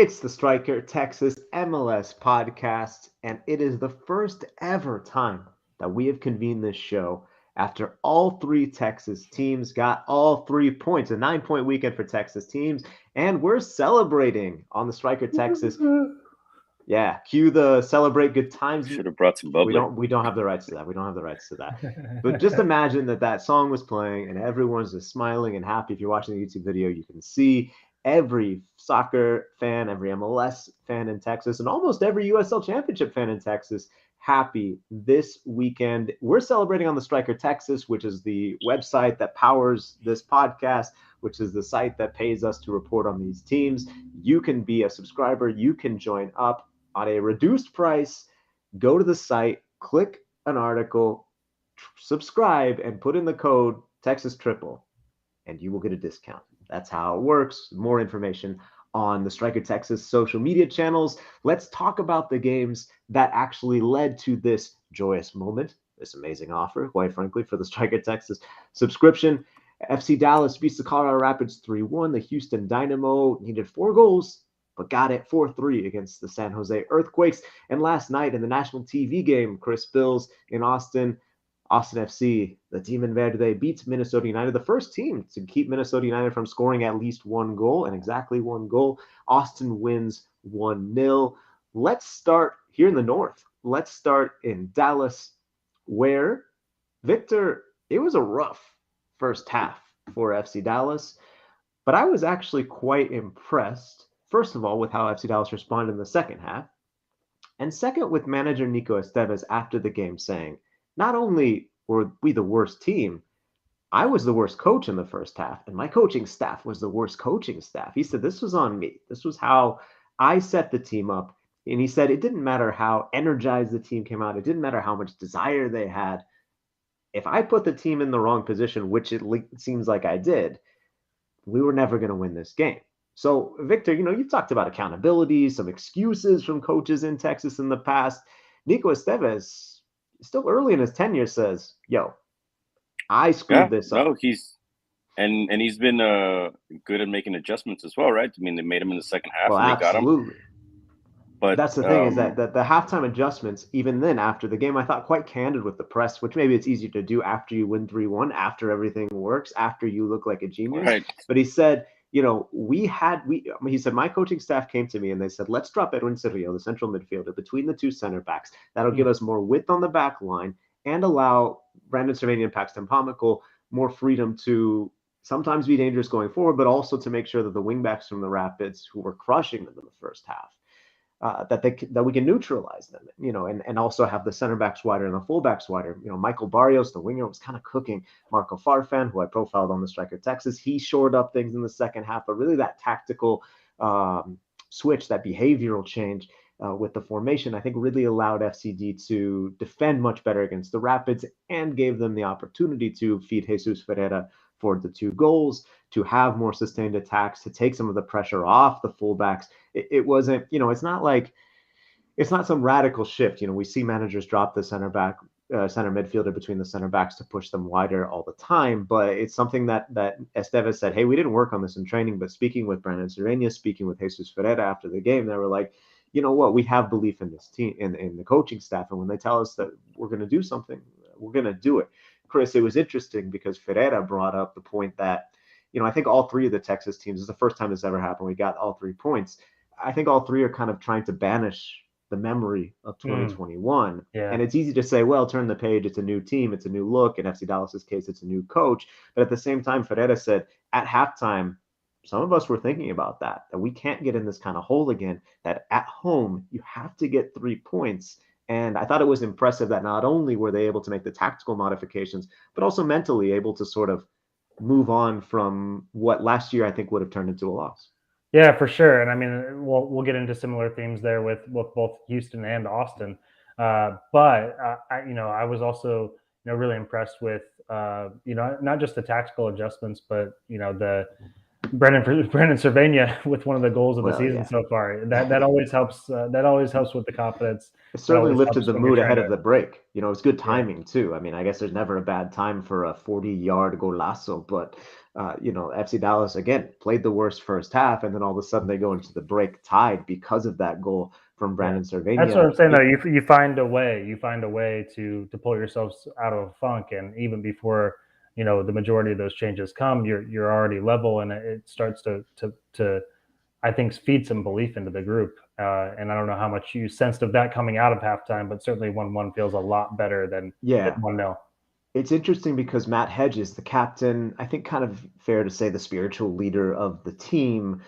It's the Striker Texas MLS podcast, and it is the first ever time that we have convened this show after all three Texas teams got all 3 points, a 9-point weekend for Texas teams, and we're celebrating on the Striker Texas. Yeah, cue the celebrate good times. Should have brought some bubbly. We don't have the rights to that. We don't have the rights to that. But just imagine that song was playing and everyone's just smiling and happy. If you're watching the YouTube video, you can see every soccer fan, every MLS fan in Texas, and almost every USL Championship fan in Texas happy this weekend. We're celebrating on the Striker Texas, which is the website that powers this podcast, which is the site that pays us to report on these teams. You can be a subscriber. You can join up on a reduced price. Go to the site, click an article, subscribe, and put in the code Texas Triple, and you will get a discount. That's how it works. More information on the Striker Texas social media channels. Let's talk about the games that actually led to this joyous moment, this amazing offer, quite frankly, for the Striker Texas subscription. FC Dallas beats the Colorado Rapids 3-1. The Houston Dynamo needed 4 goals, but got it 4-3 against the San Jose Earthquakes. And last night in the national TV game, Bils in Austin FC, the Demon Verde beats Minnesota United, the first team to keep Minnesota United from scoring at least 1 goal, and exactly 1 goal. Austin wins 1-0. Let's start here in the north. Let's start in Dallas, where, Victor, it was a rough first half for FC Dallas, but I was actually quite impressed, first of all, with how FC Dallas responded in the second half, and second, with manager Nico Estevez after the game saying, not only were we the worst team, I was the worst coach in the first half, and my coaching staff was the worst coaching staff. He said, this was on me. This was how I set the team up. And he said, it didn't matter how energized the team came out. It didn't matter how much desire they had. If I put the team in the wrong position, which it seems like I did, we were never going to win this game. So, Victor, you've talked about accountability, some excuses from coaches in Texas in the past. Nico Estevez, still early in his tenure, says, yo, I screwed this up. No, he's been good at making adjustments as well, right? I mean, they made him in the second half and they absolutely. got him. But that's the thing, is that the halftime adjustments, even then after the game, I thought quite candid with the press, which maybe it's easier to do after you win 3-1, after everything works, after you look like a genius. Right. But he said, he said, my coaching staff came to me and they said, let's drop Edwin Cerrillo, the central midfielder, between the 2 center backs. That'll give us more width on the back line and allow Brandon Cervania and Paxton Pomykal more freedom to sometimes be dangerous going forward, but also to make sure that the wingbacks from the Rapids, who were crushing them in the first half, that we can neutralize them, and also have the center backs wider and the full backs wider. Michael Barrios, the winger, was kind of cooking. Marco Farfan, who I profiled on the Striker Texas, he shored up things in the second half, but really that tactical switch, that behavioral change with the formation, I think really allowed FCD to defend much better against the Rapids and gave them the opportunity to feed Jesus Ferreira for the 2 goals, to have more sustained attacks, to take some of the pressure off the fullbacks. It wasn't, it's not some radical shift. We see managers drop the center midfielder between the center backs to push them wider all the time, but it's something that Estevez said, hey, we didn't work on this in training, but speaking with Brandon Cervania, speaking with Jesus Ferreira after the game, they were like, you know what, we have belief in this team, in the coaching staff, and when they tell us that we're going to do something, we're going to do it. Chris, it was interesting because Ferreira brought up the point that, I think all 3 of the Texas teams, this is the first time this ever happened, we got all 3 points. I think all 3 are kind of trying to banish the memory of 2021. Yeah. And it's easy to say, well, turn the page, it's a new team, it's a new look. In FC Dallas's case, it's a new coach. But at the same time, Ferreira said at halftime, some of us were thinking about that we can't get in this kind of hole again, that at home, you have to get 3 points. And I thought it was impressive that not only were they able to make the tactical modifications, but also mentally able to sort of move on from what last year I think would have turned into a loss. Yeah, for sure. And I mean, we'll get into similar themes there with both Houston and Austin. But I was also really impressed with not just the tactical adjustments, but the Brendan Cervania with one of the goals of the season yeah. so far. That always helps. That always helps with the confidence. It certainly lifted helps the when you're mood trying ahead of to. the break. You know, it's good Yeah. timing too. I mean, I guess there's never a bad time for a 40-yard golazo, but you know, FC Dallas again played the worst first half, and then all of a sudden they go into the break tied because of that goal from Brandon That's what Cervenia. I'm saying. Though you find a way. You find a way to pull yourselves out of a funk, and even before the majority of those changes come, you're already level, and it starts to I think feed some belief into the group. And I don't know how much you sensed of that coming out of halftime, but certainly 1-1 feels a lot better than Yeah. 1-0. It's interesting because Matt Hedges, the captain, I think kind of fair to say the spiritual leader of the team,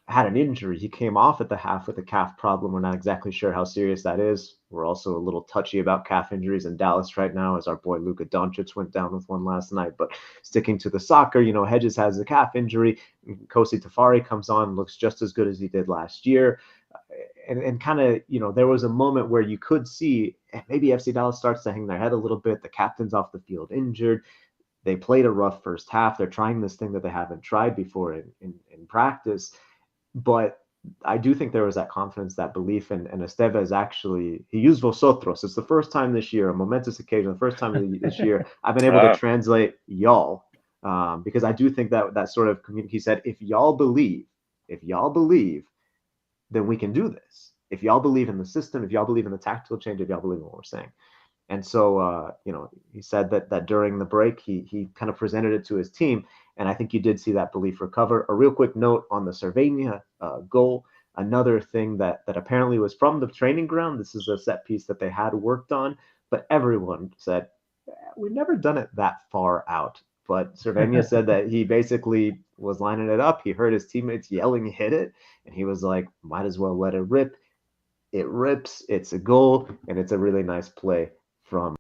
had an injury. He came off at the half with a calf problem. We're not exactly sure how serious that is. We're also a little touchy about calf injuries in Dallas right now, as our boy Luka Doncic went down with one last night. But sticking to the soccer, you know, Hedges has a calf injury. Kosi Tafari comes on, looks just as good as he did last year. And kind of, you know, there was a moment where you could see maybe FC Dallas starts to hang their head a little bit. The captain's off the field injured. They played a rough first half. They're trying this thing that they haven't tried before in practice. But I do think there was that confidence, that belief, and Estevez actually, he used vosotros. It's the first time this year, a momentous occasion, the first time this year I've been able to translate y'all, because I do think that sort of community. He said, if y'all believe, then we can do this. If y'all believe in the system, if y'all believe in the tactical change, if y'all believe in what we're saying. And so, you know, he said that during the break, he kind of presented it to his team. And I think you did see that belief recover. A real quick note on the Cervenia goal. Another thing that apparently was from the training ground. This is a set piece that they had worked on, but everyone said, we've never done it that far out. But Cervenia said that he basically was lining it up. He heard his teammates yelling, hit it. And he was like, might as well let it rip. It rips. It's a goal. And it's a really nice play from.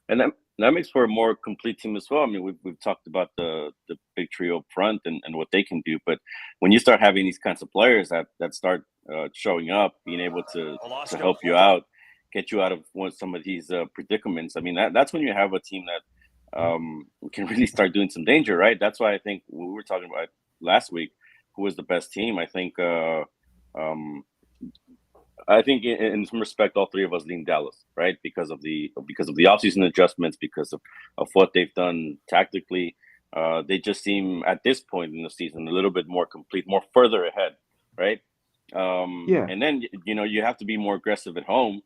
And that makes for a more complete team as well. I mean, we've talked about the big trio up front and what they can do, but when you start having these kinds of players that start showing up, being able to help you out, get you out of some of these predicaments, I mean, that's when you have a team that can really start doing some danger, right? That's why I think we were talking about last week, who was the best team. I think in some respect, all three of us lean Dallas, right? Because of the offseason adjustments, because of what they've done tactically. They just seem at this point in the season a little bit more complete, more further ahead, right? And then you have to be more aggressive at home.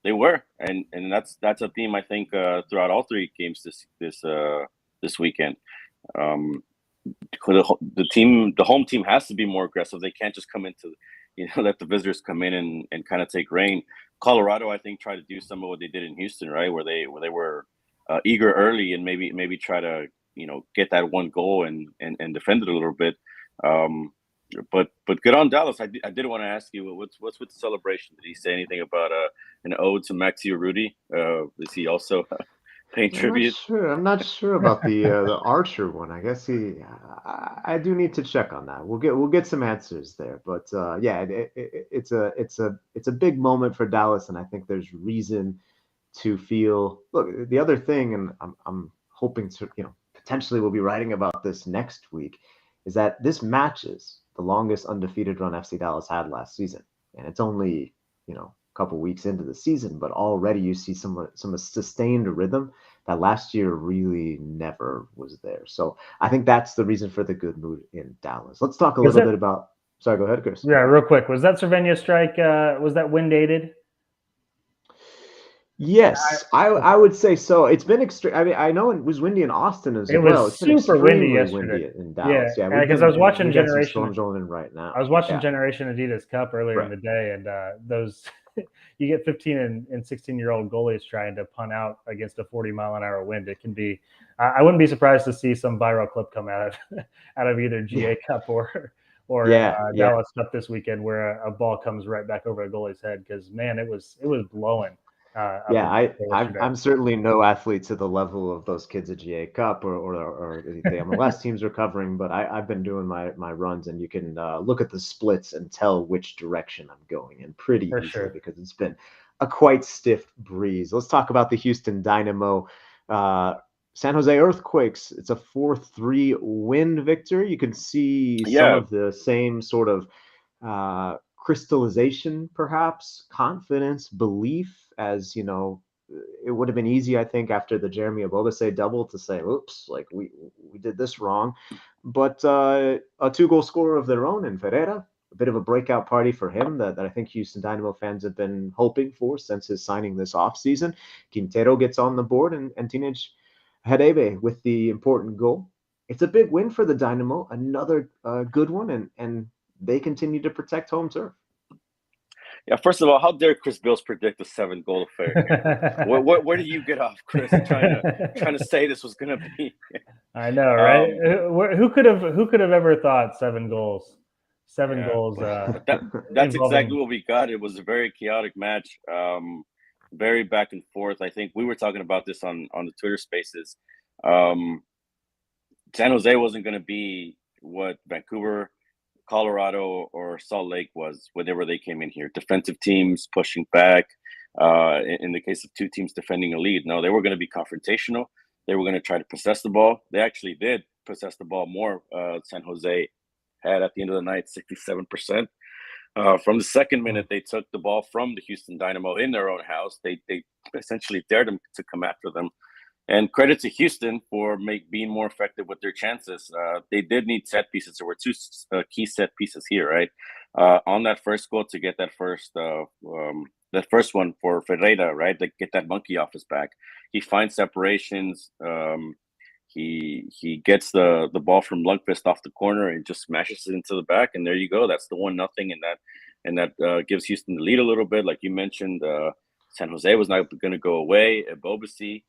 They were, and that's a theme I think throughout all three games this weekend. The home team has to be more aggressive. They can't just come into let the visitors come in and kind of take reign. Colorado, I think, tried to do some of what they did in Houston, right, where they were eager early and maybe try to get that one goal and defend it a little bit. But good on Dallas. I did want to ask you what's with the celebration. Did he say anything about an ode to Maxi Urruti? Is he also paying tribute? I'm not sure about the Archer one. I guess I do need to check on that. We'll get some answers there. But yeah, it's a big moment for Dallas, and I think there's reason to feel. Look, the other thing, and I'm hoping to potentially we'll be writing about this next week, is that this matches the longest undefeated run FC Dallas had last season, and it's only couple weeks into the season, but already you see some sustained rhythm that last year really never was there. So I think that's the reason for the good mood in Dallas. Let's talk a little bit about. Sorry, go ahead, Chris. Yeah, real quick. Was that Cervenia strike? Was that wind aided? Yes, I would say so. It's been extreme. I mean, I know it was windy in Austin as well. It's been super windy yesterday. Windy in Dallas. Yeah, because I was watching Generation. Storms rolling in right now. I was watching Generation Adidas Cup earlier in the day, and those you get 15 and 16-year-old goalies trying to punt out against a 40-mile-an-hour wind. It can be. I wouldn't be surprised to see some viral clip come out of either GA Cup or Dallas Cup this weekend, where a ball comes right back over a goalie's head, because man, it was blowing. I'm certainly no athlete to the level of those kids at GA Cup or the MLS teams are covering, but I've been doing my runs, and you can look at the splits and tell which direction I'm going in pretty easily because it's been a quite stiff breeze. Let's talk about the Houston Dynamo. San Jose Earthquakes. It's a 4-3 win, Victor. You can see some of the same sort of crystallization, perhaps, confidence, belief, as you know. It would have been easy, I think, after the Jeremy Obobase double to say, oops, like we did this wrong. But a 2-goal scorer of their own in Ferreira, a bit of a breakout party for him that I think Houston Dynamo fans have been hoping for since his signing this offseason. Quintero gets on the board, and Teenage Hadebe with the important goal. It's a big win for the Dynamo, another good one, and they continue to protect home turf. Yeah, first of all, how dare Chris Bils predict a 7-goal affair? Where did you get off, Chris, trying to say this was going to be? I know, right? Who could have ever thought 7 goals? 7 goals. That's exactly what we got. It was a very chaotic match, very back and forth. I think we were talking about this on the Twitter Spaces. San Jose wasn't going to be what Vancouver, Colorado, or Salt Lake was whenever they came in here. Defensive teams pushing back. In the case of 2 teams defending a lead, no, they were going to be confrontational. They were going to try to possess the ball. They actually did possess the ball more. San Jose had at the end of the night 67%. From the second minute, they took the ball from the Houston Dynamo in their own house. They essentially dared them to come after them. And credit to Houston for being more effective with their chances. They did need set pieces. There were 2 key set pieces here, right? On that first goal to get that first one for Ferreira, right? To get that monkey off his back. He finds separations. He gets the ball from Lundqvist off the corner and just smashes it into the back. And there you go. That's the 1-0, and that gives Houston the lead a little bit. Like you mentioned, San Jose was not going to go away. Ebobasi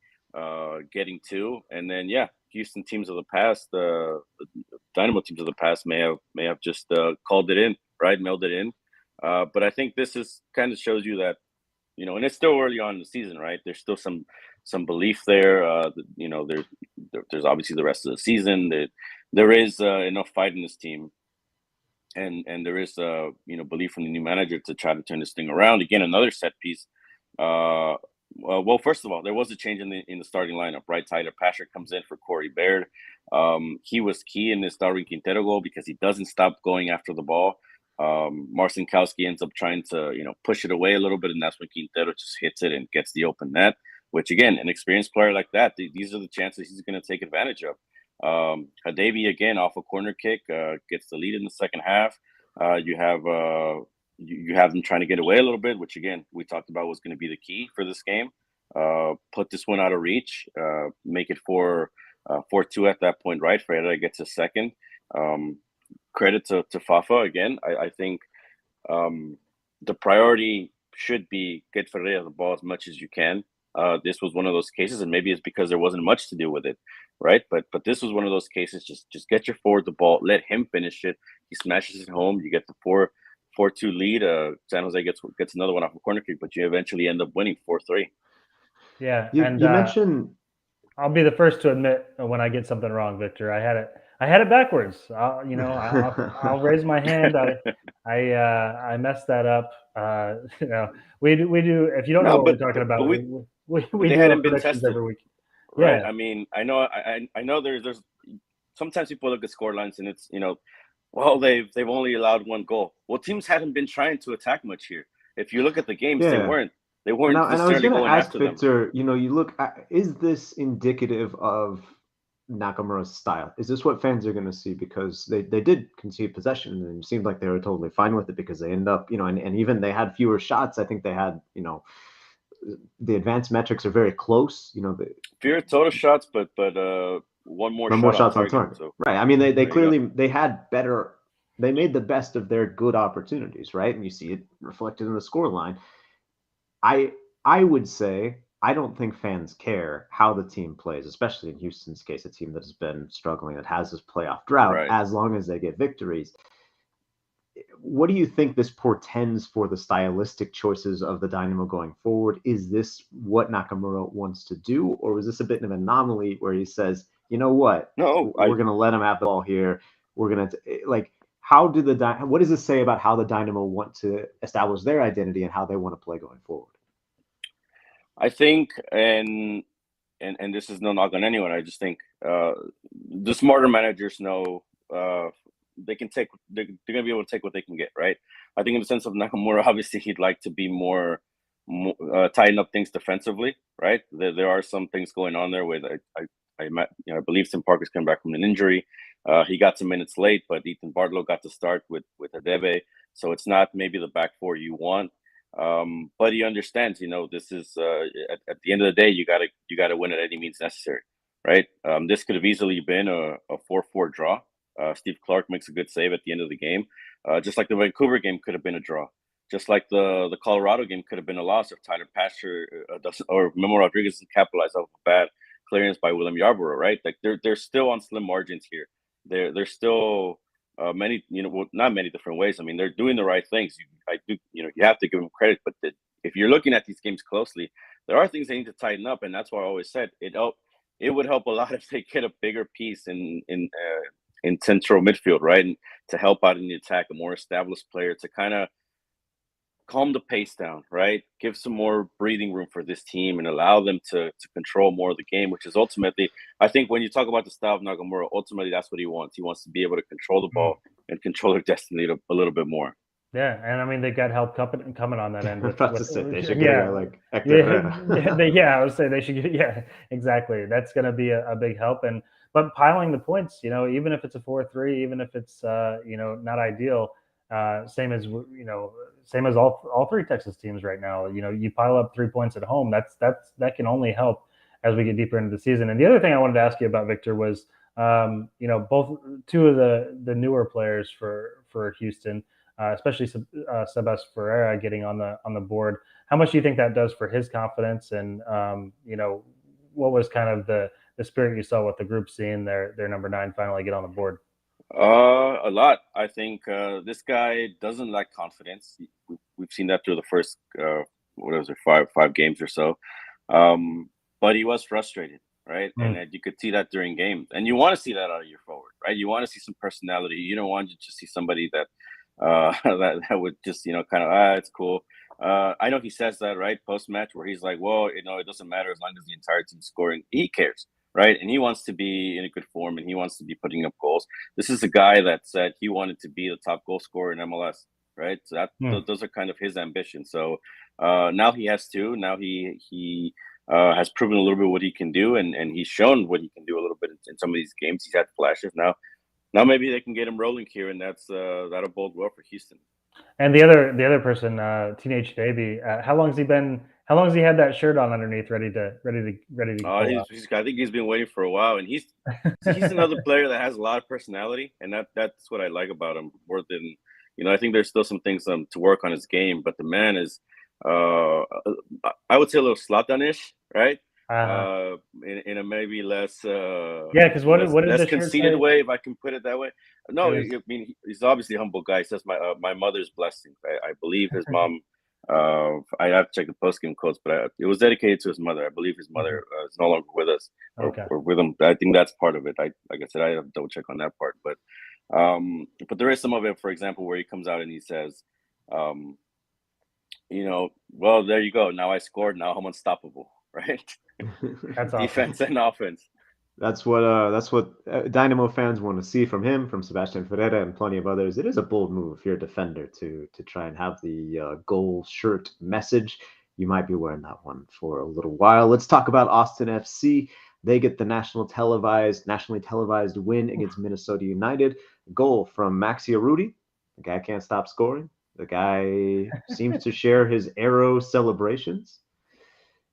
getting 2, and then Houston teams of the past, the Dynamo teams of the past may have just called it in, right, mailed it in. But I think this is kind of shows you that, you know, and it's still early on in the season, right? There's still some belief there. You know, there's obviously the rest of the season. There is enough fight in this team, and there is belief from the new manager to try to turn this thing around. Again, another set piece. Well, first of all, there was a change in the starting lineup, right? Tyler Pasher comes in for Corey Baird. He was key in this Darwin Quintero goal because he doesn't stop going after the ball. Marcin Kowski ends up trying to, push it away a little bit, and that's when Quintero just hits it and gets the open net, which, again, an experienced player like that, these are the chances he's going to take advantage of. Hadebe, again, off a corner kick, gets the lead in the second half. You have them trying to get away a little bit, which, again, we talked about was going to be the key for this game. Put this one out of reach, make it 4-2 at that point, right? Ferreira gets a second. Credit to Fafa again. I think the priority should be get Ferreira the ball as much as you can. This was one of those cases, and maybe it's because there wasn't much to do with it, right? But this was one of those cases. Just get your forward the ball, let him finish it. He smashes it home. You get the 4-2 lead. San Jose gets another one off a corner kick, but you eventually end up winning 4-3. Yeah, you mentioned. I'll be the first to admit when I get something wrong, Victor. I had it backwards. I'll raise my hand. I messed that up. We do. If you don't know what we're talking about, we do hadn't been tested every week. Right. Yeah. I mean, I know there's sometimes people look at score lines and it's, well, they've only allowed 1 goal. Well, teams hadn't been trying to attack much here. If you look at the games, they weren't now, and I was going to ask Victor, them. You look at, is this indicative of Nakamura's style? Is this what fans are going to see? Because they did concede possession and it seemed like they were totally fine with it because they end up, and even they had fewer shots. I think they had, the advanced metrics are very close. Fewer total shots, but one more shots on target. So. Right. I mean, they clearly they had better. They made the best of their good opportunities, right? And you see it reflected in the scoreline. I would say I don't think fans care how the team plays, especially in Houston's case, a team that has been struggling, that has this playoff drought, right, as long as they get victories. What do you think this portends for the stylistic choices of the Dynamo going forward? Is this what Nakamura wants to do, or was this a bit of an anomaly where he says, you know what? No, we're going to let him have the ball here. We're going to what does this say about how the Dynamo want to establish their identity and how they want to play going forward? I think, and and this is no knock on anyone. I just think the smarter managers know they're going to be able to take what they can get, right? I think in the sense of Nakamura, obviously he'd like to be more tighten up things defensively, right? There are some things going on there with I believe Tim Parker's coming back from an injury. He got some minutes late, but Ethan Bartlow got to start with Adebe, so it's not maybe the back four you want. But he understands, this is at the end of the day, you gotta win at any means necessary, right? This could have easily been a 4-4 draw. Steve Clark makes a good save at the end of the game, just like the Vancouver game could have been a draw, just like the Colorado game could have been a loss if Tyler Pastor or Memo Rodriguez doesn't capitalize off a bad clearance by William Yarborough, right? Like they're still on slim margins here. They're still many, not many different ways. I mean, they're doing the right things. You have to give them credit, but if you're looking at these games closely, there are things they need to tighten up, and that's why I always said it would help a lot if they get a bigger piece in central midfield, right, and to help out in the attack, a more established player to kind of calm the pace down, right? Give some more breathing room for this team and allow them to control more of the game, which is ultimately, I think when you talk about the style of Nagamura, ultimately that's what he wants. He wants to be able to control the ball and control their destiny a little bit more. Yeah, and I mean they got help coming on that end. They should get a guy like Hector Herrera. I would say they should get. Yeah, exactly. That's going to be a big help. But piling the points, even if it's a 4-3, even if it's not ideal, same as all three Texas teams right now. You pile up 3 points at home. That can only help as we get deeper into the season. And the other thing I wanted to ask you about, Victor, was two of the newer players for Houston. Especially Sebas Ferreira getting on the board. How much do you think that does for his confidence? And what was kind of the spirit you saw with the group seeing their number 9 finally get on the board? A lot. I think this guy doesn't lack confidence. We've seen that through the first five games or so. But he was frustrated, right? And you could see that during games. And you want to see that out of your forward, right? You want to see some personality. You don't want to just see somebody that that would just kind of it's cool. I know he says that, right, post match, where he's like, well, it doesn't matter as long as the entire team's scoring. He cares, right? And he wants to be in a good form, and he wants to be putting up goals. This is a guy that said he wanted to be the top goal scorer in MLS, right? So those are kind of his ambitions. So now he has to. Now he has proven a little bit what he can do, and he's shown what he can do a little bit in some of these games. He's had flashes now. Now maybe they can get him rolling here, and that'll bode well for Houston. And the other person, Teenage Davey, how long has he had that shirt on underneath, ready to I think he's been waiting for a while, and he's another player that has a lot of personality, and that's what I like about him more than I think there's still some things to work on his game, but the man is I would say a little Zlatan-ish, right? In a maybe less because what is less conceited way, if I can put it that way. No, I mean he's obviously a humble guy. He says my mother's blessing. I believe his mom. I have to check the post-game quotes, but it was dedicated to his mother. I believe his mother is no longer with us or with him. I think that's part of it. Like I said, I have to double check on that part, but there is some of it. For example, where he comes out and he says, well, there you go. Now I scored. Now I'm unstoppable. Right? That's awesome. Defense and offense. That's what Dynamo fans want to see from him, from Sebastian Ferreira and plenty of others. It is a bold move if you're a defender to try and have the goal shirt message. You might be wearing that one for a little while. Let's talk about Austin FC. They get the nationally televised win against Minnesota United. Goal from Maxi Arudi. The guy can't stop scoring. The guy seems to share his arrow celebrations.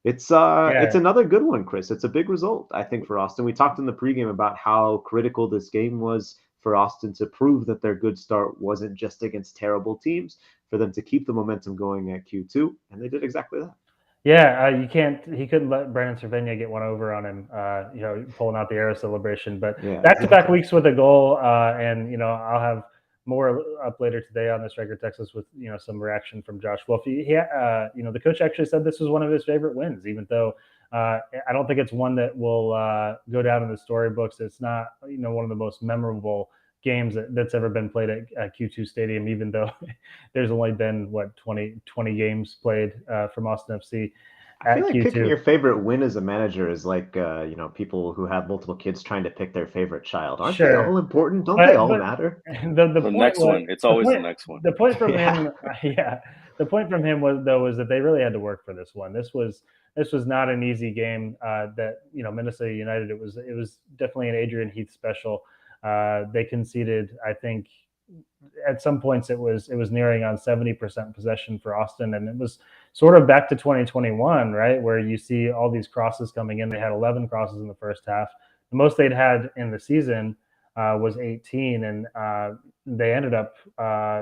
It's another good one, Chris. It's a big result, I think, for Austin. We talked in the pregame about how critical this game was for Austin to prove that their good start wasn't just against terrible teams, for them to keep the momentum going at Q2, and they did exactly that. Yeah, he couldn't let Brandon Cervena get one over on him, pulling out the arrow celebration. But back-to-back weeks with a goal, and I'll have more up later today on this Record Texas with some reaction from Josh Wolf. The coach actually said this was one of his favorite wins, even though I don't think it's one that will go down in the storybooks. It's not one of the most memorable games that's ever been played at Q2 Stadium, even though there's only been 20 games played from Austin FC. I feel like Q2. picking your favorite win as a manager is like, people who have multiple kids trying to pick their favorite child. Aren't they all important? Don't they all matter? The point next was, one. It's always the next one. The point from Yeah. him, the point from him was that they really had to work for this one. This was not an easy game. That Minnesota United. It was definitely an Adrian Heath special. They conceded, I think, at some points it was nearing on 70% possession for Austin, and it was sort of back to 2021, right, where you see all these crosses coming in. They had 11 crosses in the first half. The most they'd had in the season was 18, and they ended up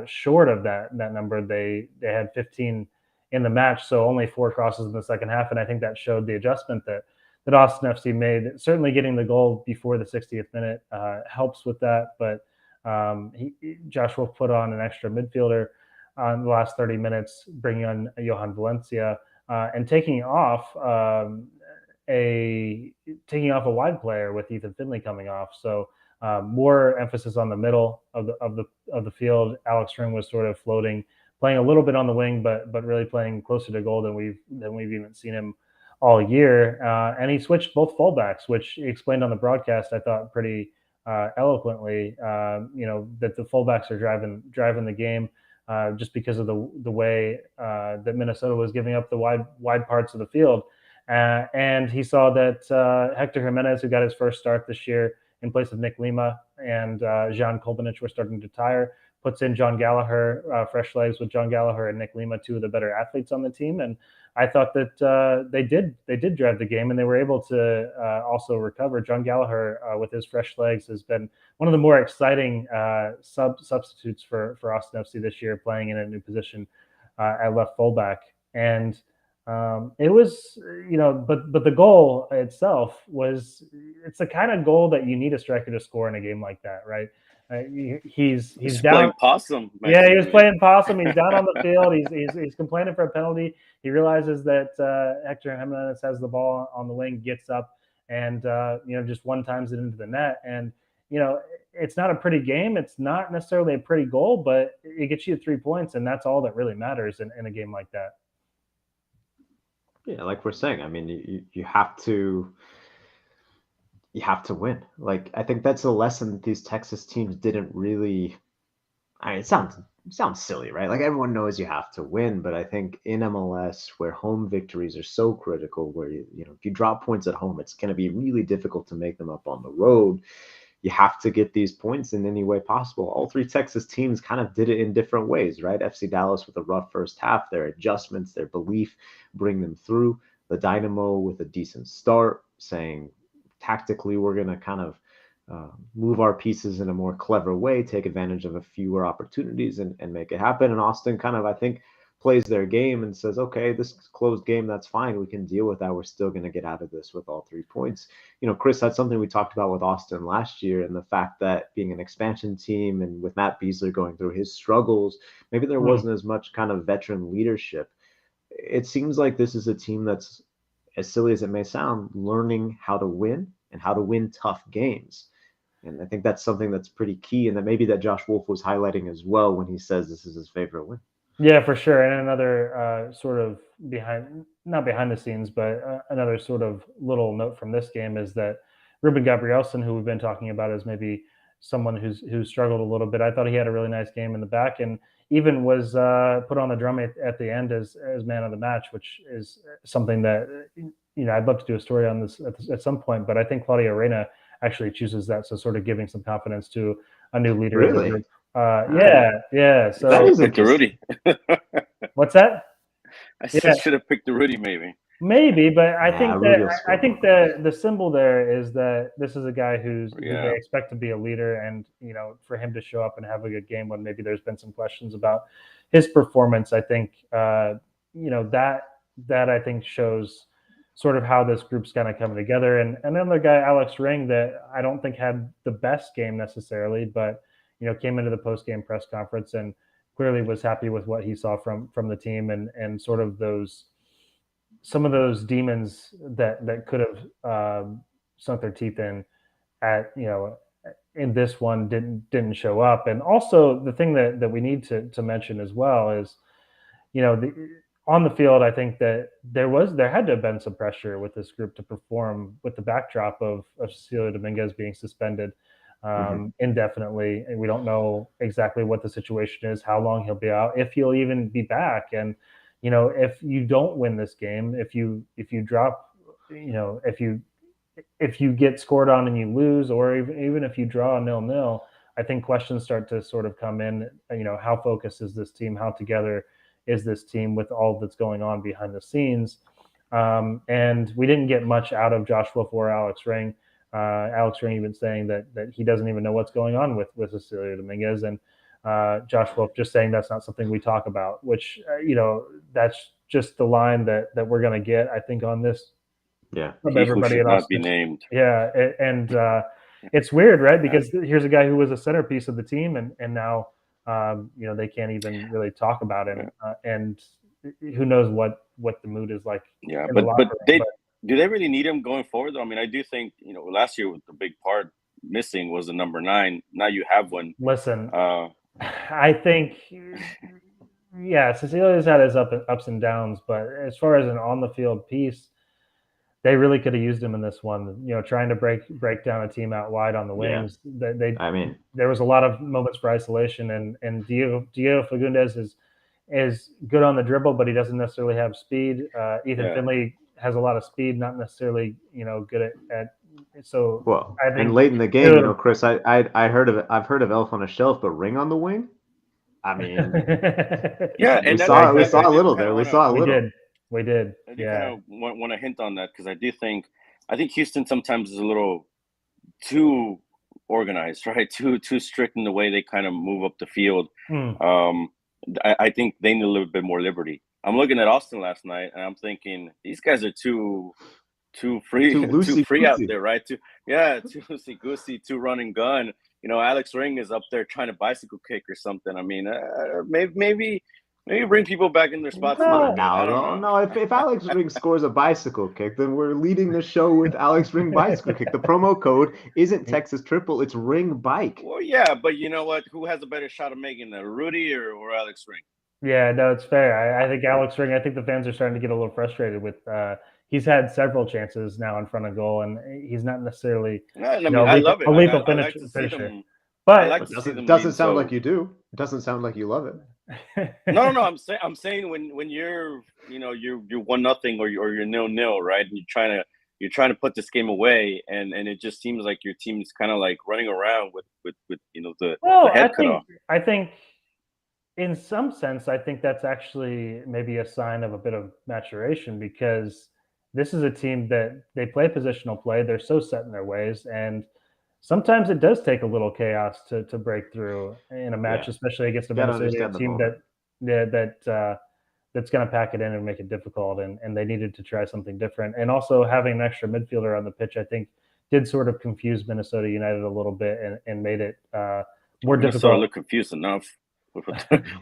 short of that number. They had 15 in the match, so only 4 crosses in the second half, and I think that showed the adjustment that Austin FC made. Certainly getting the goal before the 60th minute helps with that, but Josh Wolf put on an extra midfielder in the last 30 minutes, bringing on Johan Valencia and taking off a wide player with Ethan Finley coming off. So more emphasis on the middle of the field. Alex Ring was sort of floating, playing a little bit on the wing, but really playing closer to goal than we've even seen him all year. And he switched both fullbacks, which he explained on the broadcast, I thought, pretty eloquently. That the fullbacks are driving the game just because of the way that Minnesota was giving up the wide parts of the field. And he saw that Hector Jimenez, who got his first start this year in place of Nick Lima, and Jean Kolbanich were starting to tire, puts in John Gallagher, fresh legs with John Gallagher and Nick Lima, 2 of the better athletes on the team. And I thought that they did drive the game, and they were able to also recover. John Gallagher, with his fresh legs, has been one of the more exciting substitutes for Austin FC this year, playing in a new position at left fullback. And it was, but the goal itself it's the kind of goal that you need a striker to score in a game like that, right? He's down. Playing possum. Yeah, he was playing possum. He's down on the field. He's complaining for a penalty. He realizes that Hector Jimenez has the ball on the wing, gets up, and just one times it into the net. And it's not a pretty game. It's not necessarily a pretty goal, but it gets you 3 points, and that's all that really matters in a game like that. Yeah, like we're saying, I mean, you have to win. Like, I think that's a lesson that these Texas teams didn't really. I mean, it sounds silly, right? Like, everyone knows you have to win, but I think in MLS, where home victories are so critical, where if you drop points at home, it's going to be really difficult to make them up on the road. You have to get these points in any way possible. All 3 Texas teams kind of did it in different ways, right? FC Dallas with a rough first half, their adjustments, their belief bring them through. The Dynamo with a decent start, saying tactically we're going to kind of move our pieces in a more clever way, take advantage of a fewer opportunities and make it happen. And Austin kind of, I think, plays their game and says, okay, this closed game, that's fine. We can deal with that. We're still going to get out of this with all 3 points. Chris, that's something we talked about with Austin last year, and the fact that being an expansion team and with Matt Beasley going through his struggles, maybe there wasn't as much kind of veteran leadership. It seems like this is a team that's, as silly as it may sound, learning how to win and how to win tough games. And I think that's something that's pretty key, and that maybe that Josh Wolf was highlighting as well when he says this is his favorite win. Yeah, for sure. And another sort of not behind the scenes, but another sort of little note from this game is that Ruben Gabrielson, who we've been talking about as maybe someone who's struggled a little bit, I thought he had a really nice game in the back, and even was put on the drum at the end as man of the match, which is something that I'd love to do a story on this at some point. But I think Claudio Reyna actually chooses that, so sort of giving some confidence to a new leader. Really? Yeah. So that is picked Rudy. What's that? I said should have picked the Rudy maybe, but I think the symbol there is that this is a guy who they expect to be a leader, and for him to show up and have a good game when maybe there's been some questions about his performance, I think that I think shows sort of how this group's kind of coming together. And another guy, Alex Ring, that I don't think had the best game necessarily, but came into the post-game press conference and clearly was happy with what he saw from the team, and sort of some of those demons that could have sunk their teeth in this one didn't show up. And also the thing that we need to mention as well is on the field, I think that there had to have been some pressure with this group to perform with the backdrop of Cecilio Dominguez being suspended indefinitely. And we don't know exactly what the situation is, how long he'll be out, if he'll even be back. And, if you don't win this game, if you drop, if you get scored on and you lose, or even if you draw 0-0, I think questions start to sort of come in. How focused is this team? How together is this team with all that's going on behind the scenes? And we didn't get much out of Josh Wolf or Alex Ring. Alex Ring even saying that he doesn't even know what's going on with Cecilio Dominguez, and Josh Wolf just saying that's not something we talk about, which that's just the line that we're going to get, I think, on this. Yeah, from everybody at not be named. Yeah, and it's weird, right? Because here's a guy who was a centerpiece of the team, and now they can't even really talk about him, and who knows what the mood is like. Yeah, but do they really need him going forward? I mean, I do think last year with the big part missing was the number 9. Now you have one. Listen, I think Cecilio's had his ups and downs, but as far as an on the field piece, they really could have used him in this one. Trying to break down a team out wide on the wings. Yeah. There was a lot of moments for isolation, and Diego Fagundes is good on the dribble, but he doesn't necessarily have speed. Ethan Finley has a lot of speed, not necessarily good at. So well, I think, and late in the game, Chris, I've heard of Elf on a Shelf, but Ring on the Wing. I mean, and we saw a little there. We saw a little. We did. I kind of want to hint on that, because I think Houston sometimes is a little too organized, right? Too strict in the way they kind of move up the field. I think they need a little bit more liberty. I'm looking at Austin last night, and I'm thinking these guys are too free, too free out there, right? Too loosey goosey, too run and gun. Alex Ring is up there trying to bicycle kick or something. I mean, maybe bring people back in their spots. No. If Alex Ring scores a bicycle kick, then we're leading the show with Alex Ring bicycle kick. The promo code isn't Texas Triple; it's Ring Bike. Well, yeah, but you know what? Who has a better shot of making it, Rudy or Alex Ring? Yeah, no, it's fair. I think Alex Ring. I think the fans are starting to get a little frustrated with. He's had several chances now in front of goal, and he's not necessarily. I love it. A lethal finisher. But it doesn't sound like you do. It doesn't sound like you love it. No. I'm saying when you're you're 1-0 or you're 0-0, right? And you're trying to put this game away, and it just seems like your team is kind of like running around with the head cut off. I think in some sense, I think that's actually maybe a sign of a bit of maturation, because this is a team that they play positional play. They're so set in their ways, and sometimes it does take a little chaos to break through in a match, especially against a Venezuelan team that's going to pack it in and make it difficult. And they needed to try something different. And also having an extra midfielder on the pitch, I think, did sort of confuse Minnesota United a little bit and made it more difficult. Minnesota looked confused enough with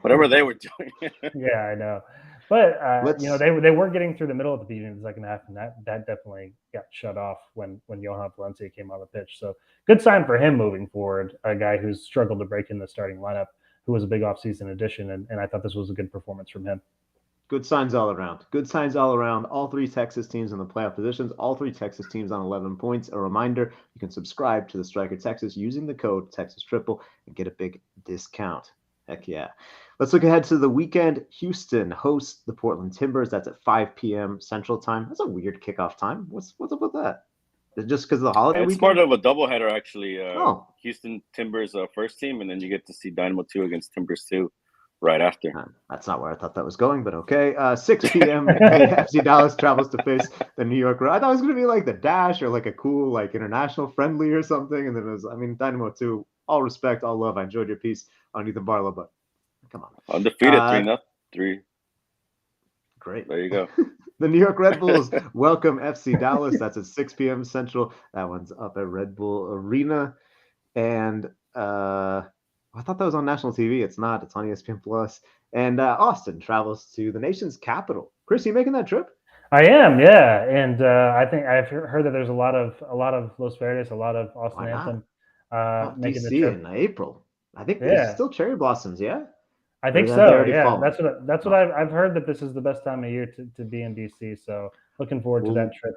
whatever they were doing. Yeah, I know. But they were getting through the middle of the beginning of the second half, and that definitely got shut off when Johan Valencia came on the pitch. So good sign for him moving forward. A guy who's struggled to break in the starting lineup, who was a big offseason addition, and I thought this was a good performance from him. Good signs all around. Good signs all around. All 3 Texas teams in the playoff positions. All 3 Texas teams on 11 points. A reminder: you can subscribe to the Striker Texas using the code Texas Triple and get a big discount. Heck yeah. Let's look ahead to the weekend. Houston hosts the Portland Timbers. That's at 5 p.m. Central Time. That's a weird kickoff time. What's up with that? Is it just because of the holiday weekend? It's part of a doubleheader, actually. Houston Timbers first team, and then you get to see Dynamo 2 against Timbers 2 right after. That's not where I thought that was going, but okay. 6 p.m. FC Dallas travels to face the New York Red. I thought it was going to be like the Dash or like a cool like international friendly or something. And then it was, Dynamo 2, all respect, all love. I enjoyed your piece on Ethan Barlow, but come on. Undefeated 3-0. Great. There you go. The New York Red Bulls welcome FC Dallas. That's at 6 p.m. Central. That one's up at Red Bull Arena. And I thought that was on national TV. It's not. It's on ESPN Plus. And Austin travels to the nation's capital. Chris, you making that trip? I am, yeah. And I think I've heard that there's a lot of Los Verdes, a lot of Austin Anthem making DC the trip in April. I think there's still cherry blossoms, yeah? I think Or so. they already Yeah, fallen? that's what I've heard, that this is the best time of year to be in DC. So looking forward to that trip.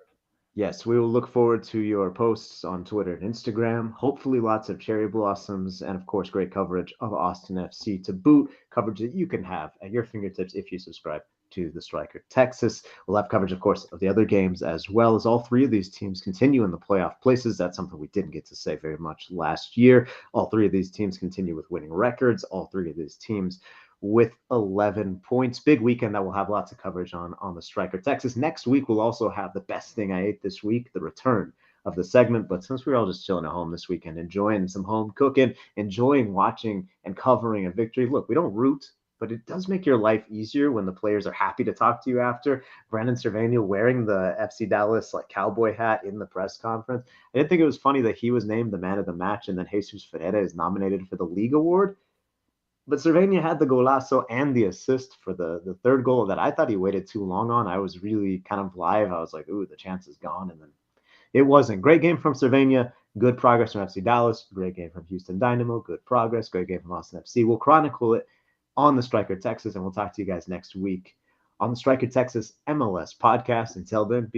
Yes, we will look forward to your posts on Twitter and Instagram. Hopefully, lots of cherry blossoms and, of course, great coverage of Austin FC to boot. Coverage that you can have at your fingertips if you subscribe to the Striker Texas. We'll have coverage, of course, of the other games, as well as all three of these teams continue in the playoff places. That's something we didn't get to say very much last year. All three of these teams continue with winning records. All three of these teams with 11 points. Big weekend that we'll have lots of coverage on the Striker Texas. Next week, we'll also have the best thing I ate this week, the return of the segment. But since we're all just chilling at home this weekend, enjoying some home cooking, enjoying watching and covering a victory. Look, we don't root, but it does make your life easier when the players are happy to talk to you after. Brandon Cervania wearing the FC Dallas like cowboy hat in the press conference. I didn't think it was funny that he was named the man of the match and then Jesus Ferreira is nominated for the league award. But Cervania had the golazo and the assist for the third goal that I thought he waited too long on. I was really kind of live. I was like, ooh, the chance is gone. And then it wasn't. Great game from Cervania. Good progress from FC Dallas. Great game from Houston Dynamo. Good progress. Great game from Austin FC. We'll chronicle it on the Striker Texas, and we'll talk to you guys next week on the Striker Texas MLS podcast. Until then, be